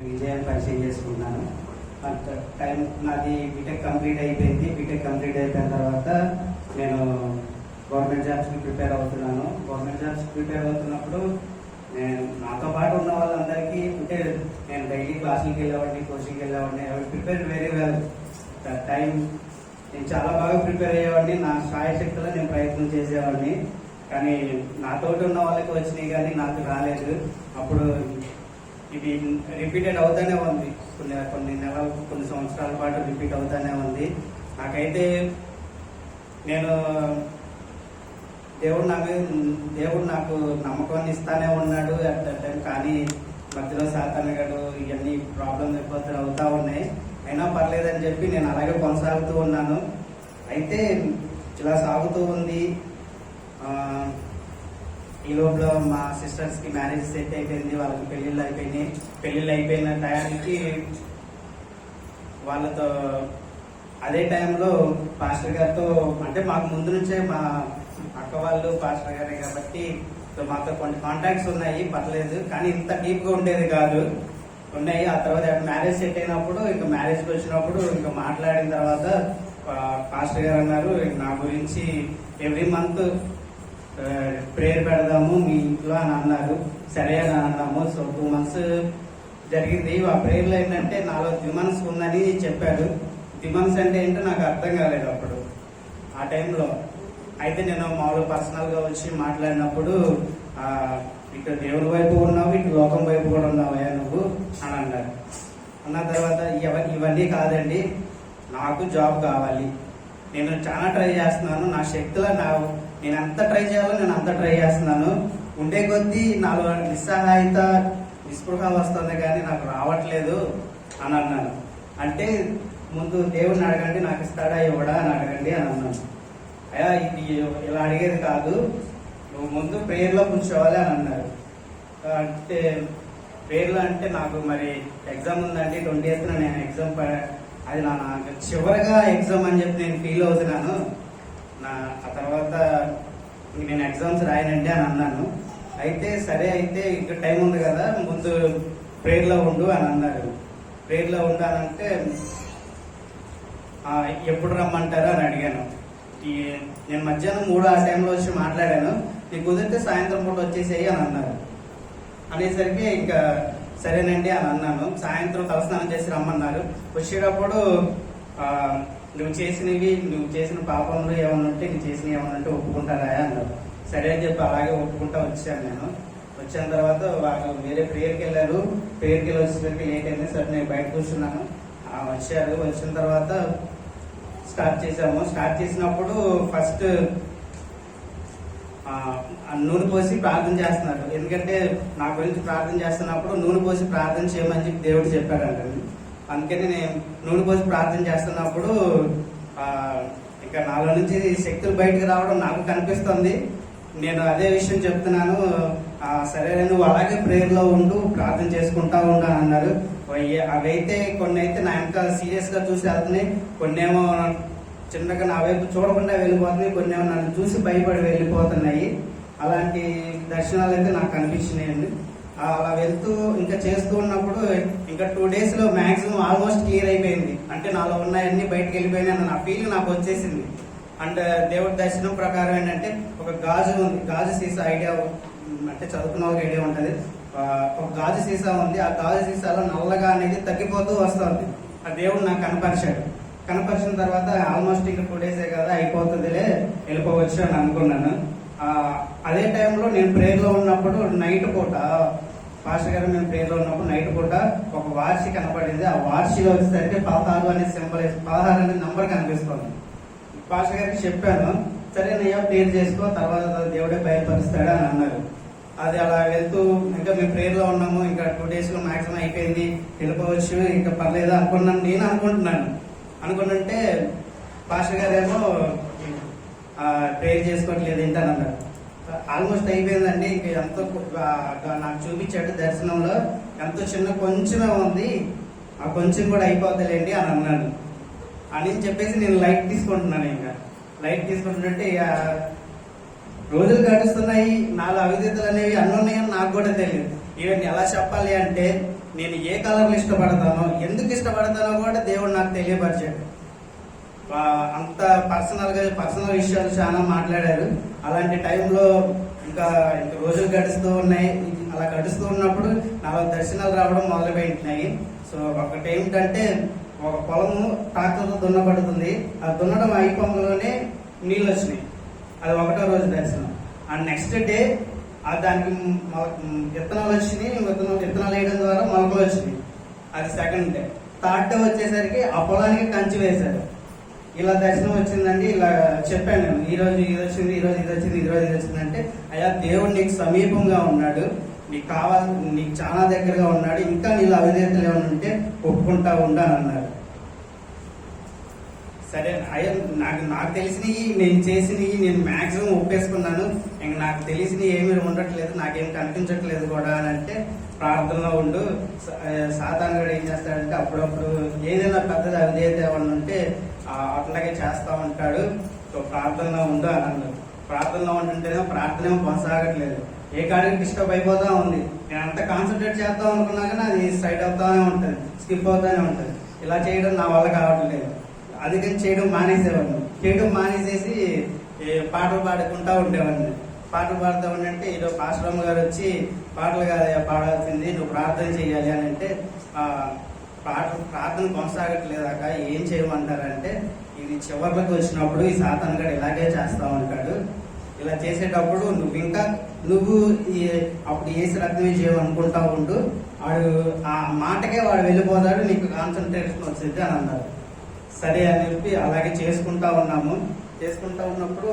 విజయాన్ని పరిచయం చేసుకున్నాను. టైం నాది బీటెక్ కంప్లీట్ అయిపోయింది. బీటెక్ కంప్లీట్ అయిపోయిన తర్వాత నేను గవర్నమెంట్ జాబ్స్కి ప్రిపేర్ అవుతున్నాను. గవర్నమెంట్ జాబ్స్కి ప్రిపేర్ అవుతున్నప్పుడు నేను నాతో పాటు ఉన్న వాళ్ళందరికీ అంటే నేను డైలీ క్లాసులకి వెళ్ళేవాడిని, కోచింగ్కి వెళ్ళేవాడిని. I prepare very well that time. నేను చాలా బాగా ప్రిపేర్ అయ్యేవాడిని. నా శాయశక్తిలో నేను ప్రయత్నం చేసేవాడిని. కానీ నాతోటి ఉన్న వాళ్ళకి వచ్చినాయి కానీ నాకు రాలేదు. అప్పుడు ఇది రిపీటెడ్ అవుతానే ఉంది. కొన్ని నెలలు, కొన్ని సంవత్సరాల పాటు రిపీట్ అవుతానే ఉంది. నాకైతే నేను దేవుడు నాకు నమ్మకాన్ని ఇస్తానే ఉన్నాడు అట్ దట్ టైం. కానీ మధ్యలో సాతానగాడు ఇవన్నీ ప్రాబ్లమ్ ఎక్కువ అవుతా ఉన్నాయి. అయినా పర్లేదని చెప్పి నేను అలాగే కొనసాగుతూ ఉన్నాను. అయితే ఇలా సాగుతూ ఉంది. ఈ లోపల మా సిస్టర్స్కి మ్యారేజ్ సెట్ అయిపోయింది, వాళ్ళకి పెళ్ళిళ్ళు అయిపోయిన టయానికి వాళ్ళతో అదే టైంలో పాస్టర్ గారితో అంటే మాకు ముందు నుంచే మా అక్క వాళ్ళు పాస్టర్ గారే కాబట్టి మాతో కొన్ని కాంటాక్ట్స్ ఉన్నాయి, పర్లేదు. కానీ ఇంత డీప్గా ఉండేది కాదు, ఉన్నాయి. ఆ తర్వాత మ్యారేజ్ సెట్ అయినప్పుడు ఇంకా మ్యారేజ్కి వచ్చినప్పుడు ఇంకా మాట్లాడిన తర్వాత పాస్టర్ గారు అన్నారు, నా గురించి ఎవ్రీ మంత్ ప్రేయర్ పెడదాము మీ ఇంట్లో అని అన్నారు. సరే అని అన్నాము. సో 2 months జరిగింది. ఆ ప్రేయర్లో ఏంటంటే నాలో డిమాండ్స్ ఉందని చెప్పాడు. డిమాండ్స్ అంటే ఏంటో నాకు అర్థం కాలేదు అప్పుడు ఆ టైంలో. అయితే నేను మామూలు పర్సనల్గా వచ్చి మాట్లాడినప్పుడు ఇటు దేవుడి వైపు ఉన్నావు, ఇటు లోకం వైపు కూడా ఉన్నావా నువ్వు అని అన్నారు. అన్న తర్వాత ఇవన్నీ కాదండి, నాకు జాబ్ కావాలి. నేను చాలా ట్రై చేస్తున్నాను. నా శక్తిలో నేను ఎంత ట్రై చేయాలో నేను అంత ట్రై చేస్తున్నాను. ఉండే కొద్దీ నాలో నిస్సహాయత, నిస్పృహ వస్తుంది కానీ నాకు రావట్లేదు అని అన్నాను. అంటే ముందు దేవుడిని అడగండి, నాకు ఇస్తాడా ఇవ్వడా అని అడగండి అని అన్నాను. అయ్యా ఇది ఇలా అడిగేది కాదు, నువ్వు ముందు ప్రేయర్లో కూర్చోవాలి అని అన్నారు. అంటే ప్రేయర్లో అంటే నాకు మరి ఎగ్జామ్ ఉందండి 20th నేను ఎగ్జామ్, అది నాకు చివరిగా ఎగ్జామ్ అని చెప్పి నేను ఫీల్ అవుతున్నాను. ఆ తర్వాత నేను ఎగ్జామ్స్ రాయనండి అని అన్నాను. అయితే సరే, అయితే ఇంకా టైం ఉంది కదా, ముందు ప్రేయర్లో ఉండు అని అన్నారు. ప్రేయర్లో ఉండాలంటే ఎప్పుడు రమ్మంటారు అని అడిగాను. నేను మధ్యాహ్నం 3 ఆ టైంలో వచ్చి మాట్లాడాను. నీకు కుదిరితే సాయంత్రం పూట వచ్చేసేయి అని అన్నారు. అనేసరికి ఇంకా సరేనండి అని అన్నాను. సాయంత్రం తలస్నానం చేసి రమ్మన్నారు. వచ్చేటప్పుడు నువ్వు చేసిన పాపంలో ఏమన్నా ఉంటే నువ్వు చేసిన ఏమన్నా ఉంటే ఒప్పుకుంటారా అన్నారు. సరే అని చెప్పి అలాగే ఒప్పుకుంటా వచ్చాను. నేను వచ్చిన తర్వాత వాళ్ళు వేరే ప్రేయర్కి వెళ్ళారు. ప్రేయర్కి వెళ్ళి వచ్చేసరికి లేట్ అయింది. సరే నేను బయట కూర్చున్నాను. వచ్చారు. వచ్చిన తర్వాత స్టార్ట్ చేసాము. స్టార్ట్ చేసినప్పుడు ఫస్ట్ నూనె పోసి ప్రార్థన చేస్తున్నారు. ఎందుకంటే నా గురించి ప్రార్థన చేస్తున్నప్పుడు నూనె పోసి ప్రార్థన చేయమని చెప్పి దేవుడు చెప్పాడంట. అందుకని నేను నూనె పోసి ప్రార్థన చేస్తున్నప్పుడు ఇంకా నాలో నుంచి శక్తులు బయటకు రావడం నాకు కనిపిస్తుంది. నేను అదే విషయం చెప్తున్నాను. సరే నువ్వు అలాగే ప్రేయర్లో ఉండు, ప్రార్థన చేసుకుంటా ఉండు అని అన్నారు. అవైతే కొన్ని అయితే నా ఇంకా సీరియస్గా చూసి వెళ్తున్నాయి, కొన్ని ఏమో చిన్నగా నా వైపు చూడకుండా వెళ్ళిపోతున్నాయి, కొన్ని ఏమో నన్ను చూసి భయపడి వెళ్ళిపోతున్నాయి. అలాంటి దర్శనాలు అయితే నాకు కనిపించినాయండి. అలా వెళ్తూ ఇంకా చేస్తూ ఉన్నప్పుడు ఇంకా 2 daysలో మ్యాక్సిమం ఆల్మోస్ట్ క్లియర్ అయిపోయింది. అంటే నాలో ఉన్నాయన్నీ బయటకు వెళ్ళిపోయినాయి నా ఫీలింగ్ నాకు వచ్చేసింది. అండ్ దేవుడి దర్శనం ప్రకారం ఏంటంటే ఒక గాజు ఉంది, గాజు సీసా ఐడియా అంటే చదువుకున్న వాళ్ళకి ఐడియా ఉంటుంది. ఒక గాజు సీసా ఉంది. ఆ గాజు సీసాలో నల్లగా అనేది తగ్గిపోతూ వస్తుంది. ఆ దేవుడు నాకు కనపరిచాడు. కనపరిచిన తర్వాత ఆల్మోస్ట్ ఇంకా 2 days కదా, అయిపోతుందిలే, వెళ్ళిపోవచ్చు అని అనుకున్నాను. అదే టైంలో నేను ప్రేయర్లో ఉన్నప్పుడు నైట్ పూట పాస్టర్ గారు మేము ప్రేయర్లో ఉన్నప్పుడు నైట్ పూట ఒక వార్షి కనపడింది. ఆ వార్షిలో వచ్చేసరికి 16 అనే సింబల్, 16 అనే నంబర్ కనిపిస్తుంది. పాస్టర్ గారికి చెప్పాను, సరే నయ్యా ప్రేయర్ చేసుకో, తర్వాత దేవుడే బయలుపరుస్తాడు అని అన్నారు. అది అలా వెళ్తూ ఇంకా మేము ప్రేయర్లో ఉన్నాము. ఇంకా 2 daysలో మ్యాక్సిమం అయిపోయింది, వెళ్ళిపోవచ్చు, ఇంకా పర్లేదు అనుకున్నాను. నేను అనుకుంటుంటే పాస్టర్ గారు ఏమో ప్రేయర్ చేసుకోవట్లేదు ఏంటని అన్నారు. ఆల్మోస్ట్ అయిపోయిందండి. ఇంక ఎంతో నాకు చూపించాడు దర్శనంలో, ఎంతో చిన్న కొంచెమే ఉంది, ఆ కొంచెం కూడా అయిపోతుందిలేండి అని అన్నాడు. అని చెప్పేసి నేను లైట్ తీసుకుంటున్నాను. ఇంకా లైట్ తీసుకుంటుంటే రోజులు గడుస్తున్నాయి. నాలో అవిధేతలు అనేవి అన్నున్నాయని నాకు కూడా తెలియదు. ఇవన్నీ ఎలా చెప్పాలి అంటే నేను ఏ కలర్లు ఇష్టపడతానో, ఎందుకు ఇష్టపడతానో కూడా దేవుడు నాకు తెలియపరిచాడు. అంత పర్సనల్ విషయాలు చాలా మాట్లాడారు. అలాంటి టైంలో ఇంకా రోజులు గడుస్తూ ఉన్నాయి. అలా గడుస్తూ ఉన్నప్పుడు నాకు దర్శనాలు రావడం మొదలుపెట్టినాయి. సో ఒకటి ఏమిటంటే, ఒక పొలము ట్రాక్టర్తో దున్నబడుతుంది. ఆ దున్నడం అయిపోగానే నీళ్ళు వచ్చినాయి. అది ఒకటో రోజు దర్శనం. ఆ నెక్స్ట్ డే దానికి విత్తనాలు వచ్చినాయి. విత్తనాలు వేయడం ద్వారా మొలకలు వచ్చినాయి. అది సెకండ్ డే. థర్డ్ డే వచ్చేసరికి ఆ పొలానికి కంచి వేశారు. ఇలా దర్శనం వచ్చిందండి. ఇలా చెప్పాను నేను, ఈ రోజు ఇది వచ్చింది, ఈ రోజు ఇది వచ్చింది, ఈ రోజు ఇది వచ్చిందంటే, అయ్యా దేవుడు నీకు సమీపంగా ఉన్నాడు, నీకు చాలా దగ్గరగా ఉన్నాడు, ఇంకా నీళ్ళు అవిధేతలు ఏమైనా ఉంటే ఒప్పుకుంటా ఉండాలన్నారు. సరే అయ్యా, నాకు తెలిసినవి నేను చేసినవి నేను మాక్సిమం ఒప్పేసుకున్నాను. ఇంక నాకు తెలిసినవి ఏమీ ఉండట్లేదు, నాకేం కనిపించట్లేదు కూడా అని అంటే, ప్రార్థనలో ఉండు. సాతాను కూడా ఏం చేస్తాడంటే అప్పుడప్పుడు ఏదైనా పెద్దది అవిధేయత ఏమన్నా ఉంటే అట్లాగే చేస్తా ఉంటాడు. సో ప్రార్థనలో ఉండు అని అన్నారు. ప్రార్థనలో ఉంటుంటేనే ప్రార్థన ఏమో కొనసాగట్లేదు. ఏ కాడికి డిస్టర్బ్ అయిపోతా ఉంది. నేను అంత కాన్సన్ట్రేట్ చేద్దాం అనుకున్నా కానీ అది సైడ్ అవుతానే ఉంటుంది, స్కిప్ అవుతానే ఉంటుంది. ఇలా చేయడం నా వల్ల కావట్లేదు. అందుకని చేయడం మానేసేసి పాటలు పాడుకుంటా ఉండేవాడిని. పాటలు పాడుతూ ఉండంటే ఈరోజు పాస్టరమ్మ గారు వచ్చి, పాటలు కాదయ్యా పాడాల్సింది, నువ్వు ప్రార్థన చేయాలి అని అంటే, ప్రార్థన కొనసాగట్లేదాక ఏం చేయమంటారంటే, ఇది చివరికి వచ్చినప్పుడు ఈ సాతాను గడు ఇలాగే చేస్తా ఉంటాడు. ఇలా చేసేటప్పుడు నువ్వు అప్పుడు ఏసి రక్తమే చేయమనుకుంటా ఉండు, వాడు ఆ మాటకే వాడు వెళ్ళిపోతాడు, నీకు కాన్సన్ట్రేషన్ వచ్చింది అని అన్నారు. సరే అని చెప్పి అలాగే చేసుకుంటా ఉన్నాము. చేసుకుంటా ఉన్నప్పుడు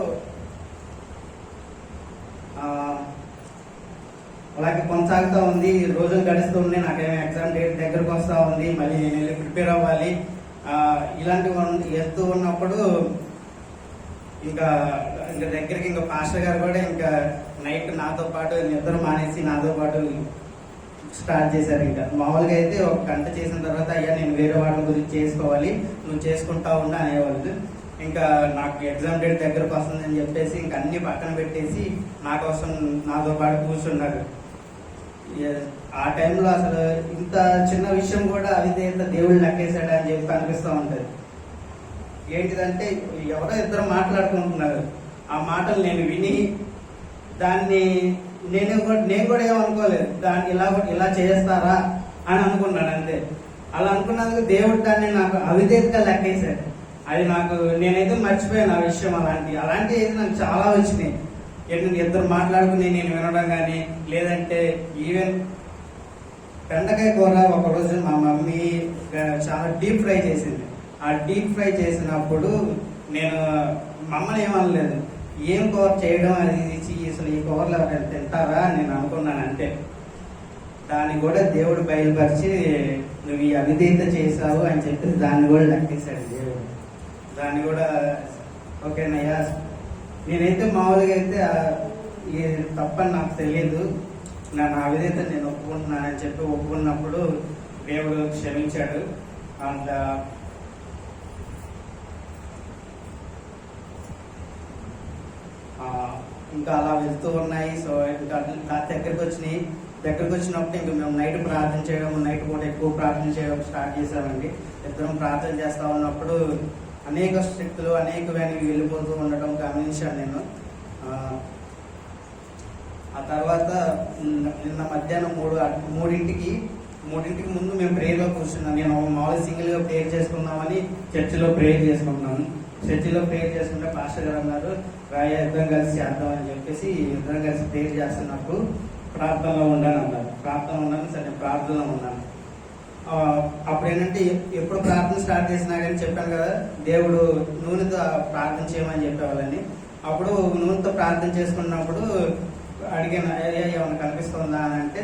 అలాగే కొనసాగుతూ ఉంది. రోజులు గడుస్తూ ఉన్నాయి. నాకేమో ఎగ్జామ్ డేట్ దగ్గరకు వస్తూ ఉంది. మళ్ళీ నేను వెళ్ళి ప్రిపేర్ అవ్వాలి. ఇలాంటివి వెళ్తూ ఉన్నప్పుడు ఇంకా దగ్గరికి ఇంకా పాస్టర్ గారు కూడా ఇంకా నైట్ నాతో పాటు నిద్ర మానేసి నాతో పాటు స్టార్ట్ చేశారు. ఇంకా మామూలుగా అయితే ఒక గంట చేసిన తర్వాత, అయ్యా నేను వేరే వాళ్ళ గురించి చేసుకోవాలి, నువ్వు చేసుకుంటా ఉన్నా అనేవాళ్ళు. ఇంకా నాకు ఎగ్జామ్ డేట్ దగ్గరకు వస్తుందని చెప్పేసి ఇంకా అన్ని పక్కన పెట్టేసి నా కోసం నాతో పాటు కూర్చున్నారు. ఆ టైంలో అసలు ఇంత చిన్న విషయం కూడా అవిధేయత దేవుడు లెక్కేశాడు అని చెప్పి అనిపిస్తూ ఉంటుంది. ఏంటిదంటే, ఎవరో ఇద్దరు మాట్లాడుకుంటున్నారు. ఆ మాటలు నేను విని దాన్ని నేను కూడా ఏమనుకోలేదు. దాన్ని ఇలా చేస్తారా అని అనుకున్నాను అంతే. అలా అనుకున్నందుకు దేవుడు దాన్ని నాకు అవిధేయతగా లెక్కేశాడు. అది నేనైతే మర్చిపోయాను ఆ విషయం. అలాంటి అయితే నాకు చాలా వచ్చినాయి. ఇద్దరు మాట్లాడుకుని నేను వినడం కానీ, లేదంటే ఈవెన్ బెండకాయ కూర ఒకరోజు మా మమ్మీ చాలా డీప్ ఫ్రై చేసింది. ఆ డీప్ ఫ్రై చేసినప్పుడు నేను మమ్మల్ని ఏమనలేదు, ఏం కూర చేయడం అది అసలు ఈ కూరలు ఎవరైనా తింటారా అని నేను అనుకున్నాను అంతే. దాన్ని కూడా దేవుడు బయలుపరిచి, నువ్వు ఈ అవిధేయత చేశావు అని చెప్పి దాన్ని కూడా లెక్కేశాడు దేవుడు. దాన్ని కూడా ఓకేనయ్యా, నేనైతే మామూలుగా అయితే తప్పని నాకు తెలియదు, నా అవిధేయత నేను ఒప్పుకుంటున్నానని చెప్పి ఒప్పుకున్నప్పుడు దేవుడు క్షమించాడు. అండ్ ఇంకా అలా వెళ్తూ ఉన్నాయి. సో ఇంకా దగ్గరికి వచ్చినప్పుడు ఇంకా మేము నైట్ ప్రార్థన చేయడం, నైట్ పూట ఎక్కువ ప్రార్థన చేయడం స్టార్ట్ చేసామండి. ఇద్దరం ప్రార్థన చేస్తా ఉన్నప్పుడు అనేక శక్తులు అనేకమైనవి వెళ్ళిపోతూ ఉండటం గమనించాను నేను. ఆ తర్వాత నిన్న మధ్యాహ్నం మూడింటికి ముందు మేము ప్రేయర్లో కూర్చున్నాం. నేను మామూలు సింగిల్గా ప్రేయర్ చేసుకుందామని చర్చిలో ప్రేయర్ చేసుకుంటున్నాను. చర్చిలో ప్రేయర్ చేసుకుంటే పాస్టర్ గారు అన్నారు, రాయ ఇద్దరం కలిసి చేద్దాం అని చెప్పేసి ఇద్దరం కలిసి ప్రేయర్ చేస్తున్నప్పుడు ప్రార్థనలో ఉన్నాను అన్నారు. సరే ప్రార్థనలో ఉన్నాను. అప్పుడు ఏంటంటే, ఎప్పుడు ప్రార్థన స్టార్ట్ చేసినా కానీ చెప్పాను కదా, దేవుడు నూనెతో ప్రార్థన చేయమని చెప్పేవాళ్ళని. అప్పుడు నూనెతో ప్రార్థన చేసుకున్నప్పుడు అడిగాను, ఏమైనా కనిపిస్తుందా అని అంటే,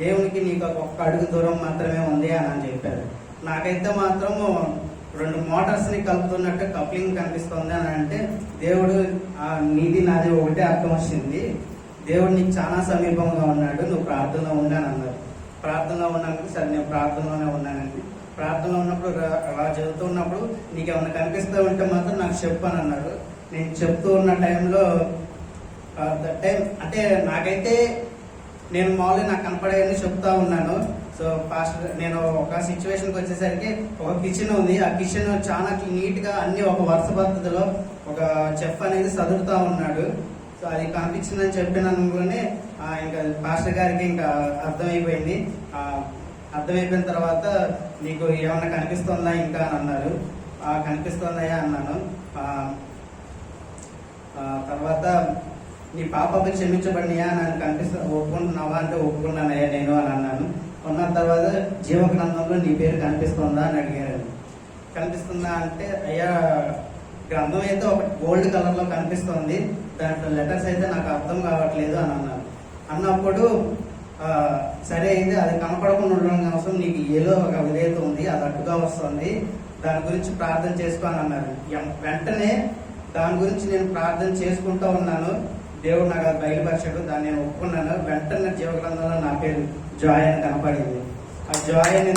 దేవునికి నీకు ఒక్క అడుగు దూరం మాత్రమే ఉంది అని చెప్పారు. నాకైతే మాత్రం 2 మోటార్స్ని కలుపుతున్నట్టు కప్లింగ్ కనిపిస్తుంది అని అంటే, దేవుడు నీది నాది ఒకటే అర్థం వచ్చింది. దేవుడు నీకు చాలా సమీపంగా ఉన్నాడు, నువ్వు ప్రార్థనలో ఉన్నాను అన్నారు. ప్రార్థనలో ఉన్నాను. సరే నేను ప్రార్థనలోనే ఉన్నానండి. ప్రార్థనలో ఉన్నప్పుడు అలా చదువుతూ ఉన్నప్పుడు నీకు ఏమైనా కనిపిస్తూ ఉంటే మాత్రం నాకు చెప్పని అన్నాడు. నేను చెప్తూ ఉన్న టైంలో అంటే నాకైతే నేను మామూలుగా నాకు కనపడేవన్నీ చెప్తా ఉన్నాను. సో పాస్టర్ నేను ఒక సిచ్యువేషన్కి వచ్చేసరికి ఒక కిచెన్ ఉంది. ఆ కిచెన్ చాలా నీట్గా అన్ని ఒక వరుస పద్ధతిలో ఒక చెఫ్ అనేది చదువుతూ ఉన్నాడు. సో అది కనిపించిందని చెప్పినందులోనే ఇంకా పాస్టర్ గారికి ఇంకా అర్థమైపోయింది. అర్థమైపోయిన తర్వాత నీకు ఏమన్నా కనిపిస్తుందా ఇంకా అని అన్నారు. కనిపిస్తుందయా అన్నాను. తర్వాత నీ పాపకు క్షమించబడినయా నన్ను ఒప్పుకుంటున్నావా అంటే ఒప్పుకున్నానయ్యా నేను అని అన్నాను. ఉన్న తర్వాత జీవగ్రంథంలో నీ పేరు కనిపిస్తుందా అని అడిగారు. కనిపిస్తుందా అంటే అయ్యా గ్రంథం అయితే ఒక గోల్డ్ కలర్ లో కనిపిస్తుంది, దాంట్లో లెటర్స్ అయితే నాకు అర్థం కావట్లేదు అని అన్నాను. అన్నప్పుడు సరే అయితే అది కనపడకుండా ఉండడం కోసం నీకు ఏదో ఒక విధేయత ఉంది, అది అడ్డుగా వస్తుంది, దాని గురించి ప్రార్థన చేసుకో అని అన్నారు. వెంటనే దాని గురించి నేను ప్రార్థన చేసుకుంటూ ఉన్నాను. దేవుడు నాకు అది బయలుపరిచాడు, దాన్ని నేను ఒప్పుకున్నాను. వెంటనే జీవగ్రంథంలో నా పేరు జాయ్ అని కనపడింది. ఆ జాయ్ అని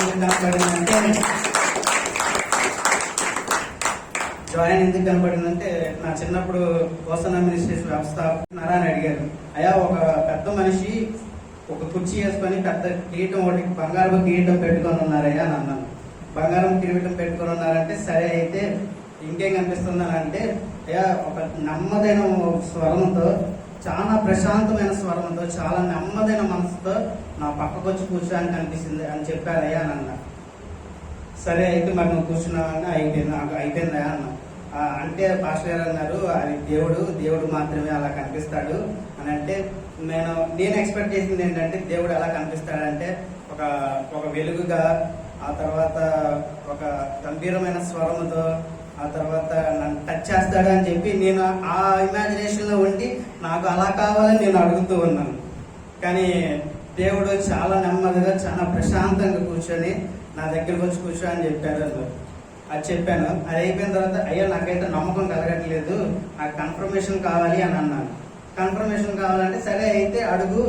ఎందుకు కనపడిందంటే నా చిన్నప్పుడు కోసన మినిస్ట్రీస్ వ్యవస్థాపకున్నారా అని అడిగారు. అయ్యా ఒక పెద్ద మనిషి ఒక కుర్చీ వేసుకొని పెద్ద కిరీటం ఒకటి బంగారం కిరీటం పెట్టుకొని ఉన్నారయ్యా అని అన్నాను. బంగారం కిరీటం పెట్టుకొని ఉన్నారంటే సరే అయితే ఇంకేం కనిపిస్తుందని అంటే అయ్యా ఒక నెమ్మదైన స్వరంతో, చాలా ప్రశాంతమైన స్వరంతో, చాలా నెమ్మదైన మనసుతో నా పక్కకు వచ్చి కూర్చోడానికి కనిపిస్తుంది అని చెప్పారయ్యా అని అన్నా. సరే అయితే మరి నువ్వు కూర్చున్నావని అయిపోయిందా అన్నా. అంటే పాస్టర్ గారు అన్నారు అది దేవుడు మాత్రమే అలా కనిపిస్తాడు అని అంటే నేను ఎక్స్పెక్ట్ చేసింది ఏంటంటే దేవుడు ఎలా కనిపిస్తాడంటే ఒక వెలుగుగా, ఆ తర్వాత ఒక గంభీరమైన స్వరముతో, ఆ తర్వాత నన్ను టచ్ చేస్తాడు అని చెప్పి నేను ఆ ఇమాజినేషన్ లో ఉండి నాకు అలా కావాలని నేను అడుగుతూ ఉన్నాను. కానీ దేవుడు చాలా నెమ్మదిగా చాలా ప్రశాంతంగా కూర్చొని నా దగ్గరకు వచ్చి కూర్చో అని చెప్పారు. అది చెప్పాను. అది అయిపోయిన తర్వాత అయ్యా నాకైతే నమ్మకం కలగట్లేదు, నాకు కన్ఫర్మేషన్ కావాలి అని అన్నాను. కన్ఫర్మేషన్ కావాలంటే సరే అయితే అడుగు,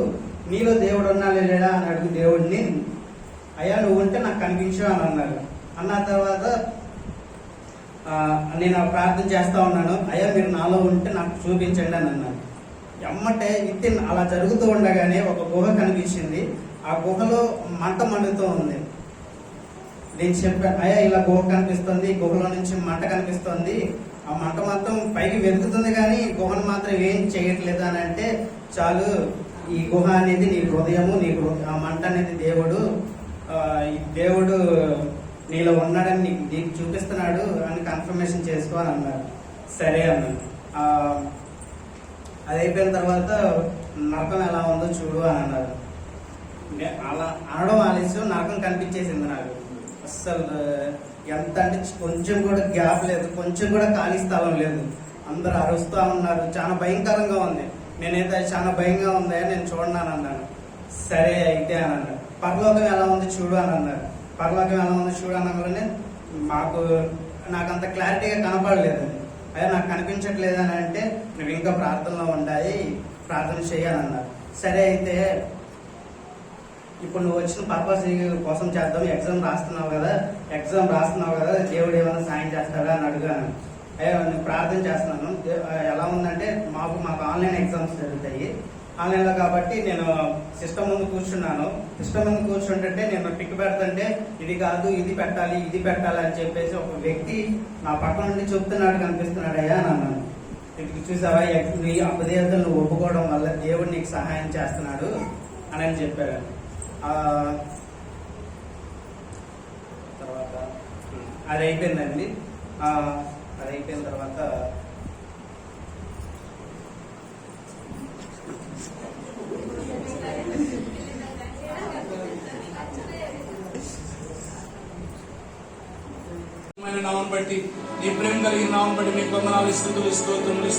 నీలో దేవుడు ఉన్నాలే లేడా అని అడుగు దేవుడిని. అయ్యా నువ్వు ఉంటే నాకు కనిపించు అని అన్నారు. అన్న తర్వాత నేను ప్రార్థన చేస్తా ఉన్నాను. అయ్యా మీరు నాలో ఉంటే నాకు చూపించండి అని అన్నాను. ఎమ్మటే అలా జరుగుతూ ఉండగానే ఒక గుహ కనిపించింది. ఆ గుహలో మంట మండుతూ ఉంది. నేను చెప్పాను అయ్యా ఇలా గుహ కనిపిస్తుంది, గుహలో నుంచి మంట కనిపిస్తుంది, ఆ మంట మొత్తం పైకి వెతుకుతుంది కానీ గుహను మాత్రం ఏం చేయట్లేదు అని అంటే చాలు, ఈ గుహ అనేది నీ హృదయము, ఆ మంట అనేది దేవుడు నీలో ఉన్నాడని నీకు చూపిస్తున్నాడు అని కన్ఫర్మేషన్ చేసుకో అని అన్నారు. సరే అన్నాను. అది అయిపోయిన తర్వాత నరకం ఎలా ఉందో చూడు అని అన్నారు. అలా అనడం ఆలస్యం నరకం కనిపించేసింది నాకు. అస్సలు ఎంత అంటే కొంచెం కూడా గ్యాప్ లేదు, కొంచెం కూడా ఖాళీ స్థలం లేదు. అందరూ అరుస్తూ ఉన్నారు, చాలా భయంకరంగా ఉంది. నేనైతే చాలా భయంగా ఉందా నేను చూడన్నాను అన్నాను. సరే అయితే అని అన్నాడు. పరలోకం ఎలా ఉంది చూడు అని అన్నారు. పరలోకం ఎలా ఉంది చూడు అనగానే నాకు అంత క్లారిటీగా కనపడలేదు. అదే నాకు కనిపించట్లేదు అని అంటే నువ్వు ఇంకా ప్రార్థనలో ఉండాలి, ప్రార్థన చేయాలన్నారు. సరే అయితే ఇప్పుడు నువ్వు వచ్చిన పర్పస్ కోసం చేద్దాం, ఎగ్జామ్ రాస్తున్నావు కదా దేవుడు ఏమైనా సాయం చేస్తాడా అని అడిగాను. నేను ప్రార్థన చేస్తున్నాను. ఎలా ఉందంటే మాకు ఆన్లైన్ ఎగ్జామ్స్ జరుగుతాయి. ఆన్లైన్లో కాబట్టి నేను సిస్టమ్ ముందు కూర్చున్నాను. సిస్టమ్ ముందు కూర్చుంటే నేను పిక్ పెడుతుంటే ఇది కాదు ఇది పెట్టాలి అని చెప్పేసి ఒక వ్యక్తి నా పక్క నుండి చెప్తున్నాడు కనిపిస్తున్నాడు అయ్యా అని అన్నాను. ఇప్పుడు చూసావా నీ అపదేవతలు నువ్వు ఒప్పుకోవడం వల్ల దేవుడు నీకు సహాయం చేస్తున్నాడు అని చెప్పాడు. తర్వాత అది అయిపోయిందండి. అది అయిపోయిన తర్వాత నామం బట్టి నీ ప్రేమ కలిగిన నామం బట్టి మీకు వందనాలు, స్తోత్రములు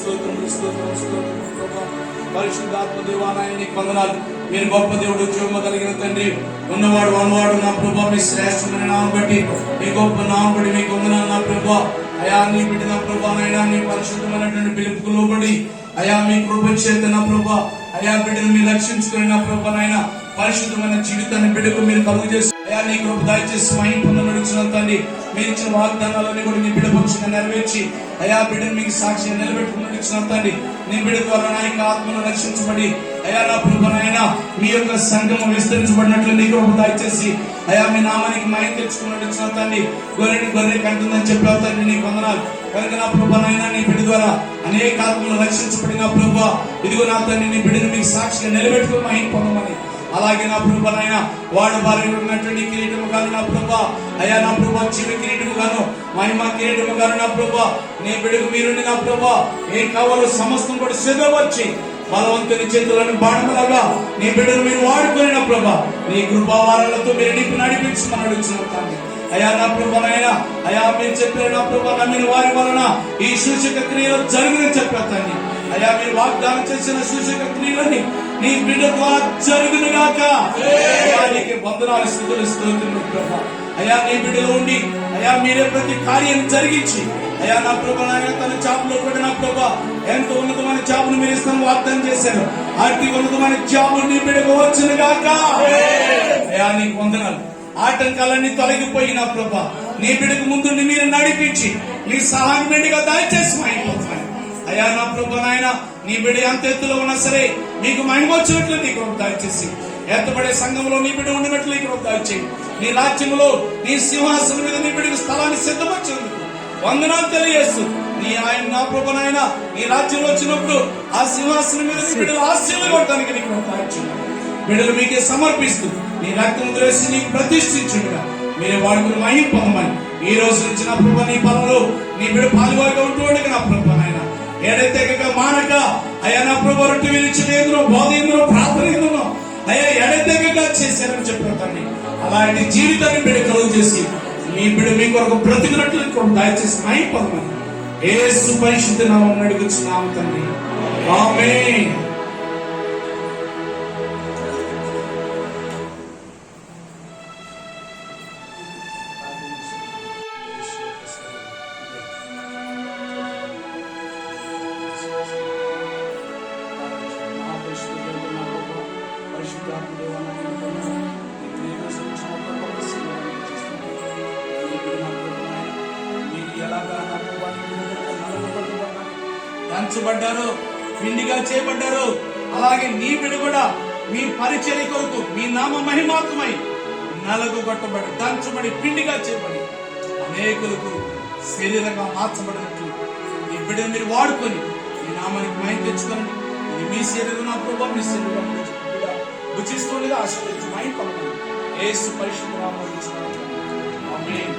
పరిశుద్ధాత్మ దేవాలయం నీకు వందనాలు. మీరు గొప్ప దేవుడు, జీవము కలిగిన తండ్రి, ఉన్నవాడు ఉన్నవాడు నా ప్రభా, మీ శ్రేష్టమైన నామం బట్టి మీ గొప్ప నామం బట్టి మీకు వందనాలు నా ప్రభా. అయా నీ బిడ్డ నా ప్రభా నైనా నీ పరిశుద్ధమైనటువంటి పిలుపుకు లోబడి అయా మీ కృప చేత నా ప్రభా అయా బిడ్డను మీరు రక్షించుకుని నా ప్రభా నైనా పరిశుద్ధమైన జీవితాన్ని బిడ్డకు మీరు కలుగు చేసి అయా నీ కృప దయచేసి మహిమ పొందమని తండ్రి, మీరు ఇచ్చిన వాగ్దానాలన్నీ కూడా నీ బిడ్డ పక్షంగా నెరవేర్చి అయా బిడ్డను మీకు సాక్షిగా నిలబెట్టుకుని తండ్రి, నీ బిడ్డ ద్వారా నా యొక్క ఆత్మను రక్షించబడి అయా నా ప్రభునైనా మీ యొక్క సంఘము విస్తరించబడినట్లు నీ కృప దయచేసి అయా మీ నామానికి మహిమ తెచ్చుకున్నట్టు తండ్రి, గొర్రె కంటుందని చెప్పావు తండ్రి, నీకు వందనాలు. కనుక నా ప్రభునైనా నీ బిడ్డ ద్వారా అనేక ఆత్మలు రక్షించబడిన ప్రభు, ఇదిగో నా తండ్రి నీ బిడ్డను మీకు సాక్షిగా నిలబెట్టుకుని మహిమ పొందమని, అలాగే నా ప్రభునైనా వాడు భార్య ఉన్నటువంటి కిరీటము గాను నా ప్రభా, అయ్యా నా ప్రభా జీవ కిరీటము గాను మహిమ కిరీటము గాను నా ప్రభా, నీ బిడ్డకు మీరుండి నా ప్రభా ఏం కావాలో సమస్తం కూడా సిద్ధపరిచి బలవంతుని చేతులను బాణములాగా నీ బిడ్డను మీరు వాడుకొని నా ప్రభా నీ కృపావారాలతో మీరు నింపి నడిపించమని అడుగుతున్నాను. అయా నా ప్రభునైనా అయా మీరు చెప్పిన నా ప్రభా నమ్మిన వారి వలన ఈ సూచక క్రియలు జరుగునని చెప్పాను. అయా మీరు వాగ్దానం చేసిన సూచక క్రియలని నీ బిడ్డ ద్వారా జరుగును గాక. వందనాలు స్థుతులు స్తోత్రములు ప్రభా. అయా నీ బిడ్డలో ఉండి అయా మీరే ప్రతి కార్యం జరిగించి అయా నా ప్రభునైనా తన జాబులో కూడా నా ప్రభా ఎంతో ఉన్నతమైన జాబును మీరు ఇస్తాను వాగ్దానం చేశారు. అతి ఉన్నతమైన జాబు నీ బిడ్డకు వచ్చును గాక. అయా నీకు వందనాలు. ఆటంకాలన్నీ తొలగిపోయిన ప్రభా నీ బిడ్డకు ముందు మీరు నడిపించి మీ సహాయం మెండుగా దయచేసి అయిపోతున్నాయి. అయా నా ప్రభునైనా నీ బిడ్డ ఎంత ఎత్తులో ఉన్నా సరే మీకు మహిమ వచ్చినట్లు నీ కృప దయచేసి ఎత్తబడే సంఘంలో నీ బిడ్డ ఉండినట్లు నీ కృప దయచేయి. నీ రాజ్యంలో నీ సింహాసనం మీద నీ బిడ్డకు స్థలాన్ని సిద్ధపరిచేందుకు వందనాలు తెలియజేస్తూ నీ ఆయన నా ప్రభునైనా నీ రాజ్యంలో వచ్చినప్పుడు ఆ సింహాసనం మీద నీ బిడ్డలు ఆశీర్వదించడానికి నీ కృప దయచేయి. బిడ్డలు మీకే సమర్పిస్తూ నీ రక్తం వేసి నీకు ప్రతిష్ఠించుండగా మీరే వాడుకుని మహిమ పొందమని ఈ రోజు నుంచి నా ప్రభు నీ పనులు నీ బిడ్డ పాలువారిగా ఉంటూ ఉండగా నా ప్రభునైనా ఏడైతే మానక అయ్యా నా ప్రభు రొట్టె విరిచిన ఎందులో బోధ ఎందులో ప్రార్థన ఎందులో అయ్యా ఏడైతే చేశారని చెప్పారు. అలాంటి జీవితాన్ని బిడ్డ కలుగు చేసి మీ బిడ్డ మీ కొరకు బ్రతికినట్లు దయచేసి మహిమ పొందమని యేసు పరిశుద్ధ నామమున అడుగుచున్నాము తండ్రి. ఆమేన్. దంచబడ్డారు, పిండిగా చేయబడ్డారు. అలాగే నీ బిడ్డ కూడా మీ పరిచర్య కొరకు మీ నామ మహిమాత్మై నలగొట్టబడి దంచబడి పిండిగా చేయబడి అనేకులకు శరీరంగా మార్చబడినట్లు ఈ బిడ్డను మీరు వాడుకొని మీ నామానికి మహిమ తెచ్చుకోండి. ఇది మీ శరీరం నా ప్రభావం మీ శరీరం భుజిస్తుండగా ఆశీర్వదించి మహిమ పొందండి. యేసు పరిశుద్ధ నామమున ఆమేన్.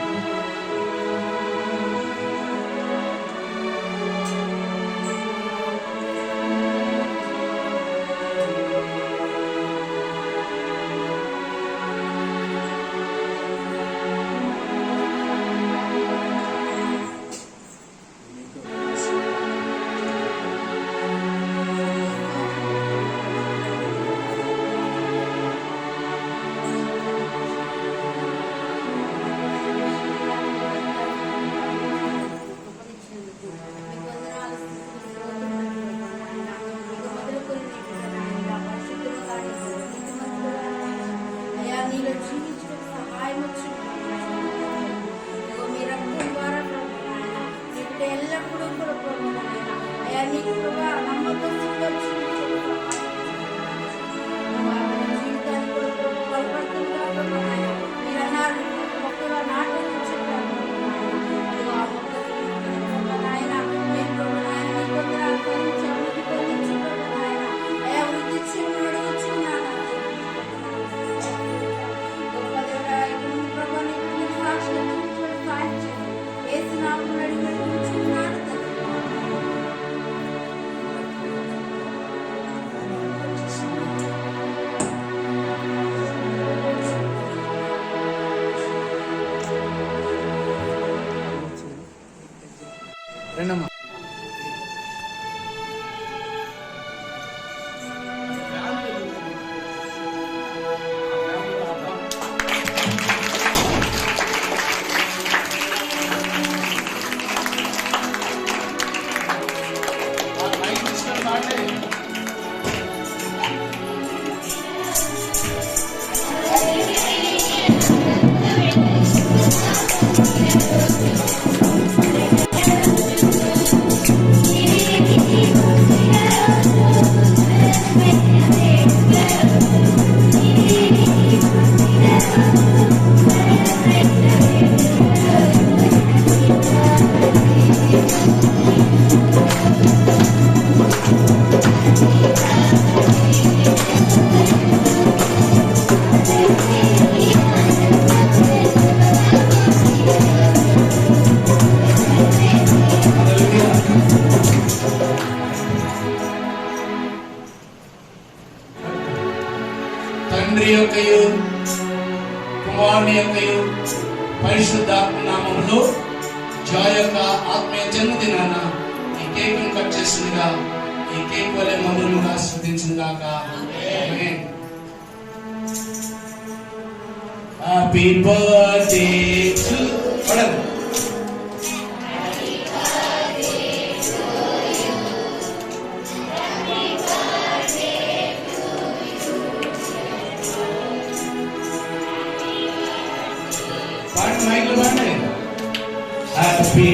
రెండమ్మా పరిశుద్ధాత్మ నామములో జాయ్ యొక్క ఆత్మీయ జన్మదినాన ఈ కేక్ ను కట్ చేసిందిగా ఈ కేక్ వలె మధురముగా స్తుతించును గాక. ఆమేన్. హ్యాపీ బర్త్డే టు పడండి. మైక్ లో పాడండి. హ్యాపీ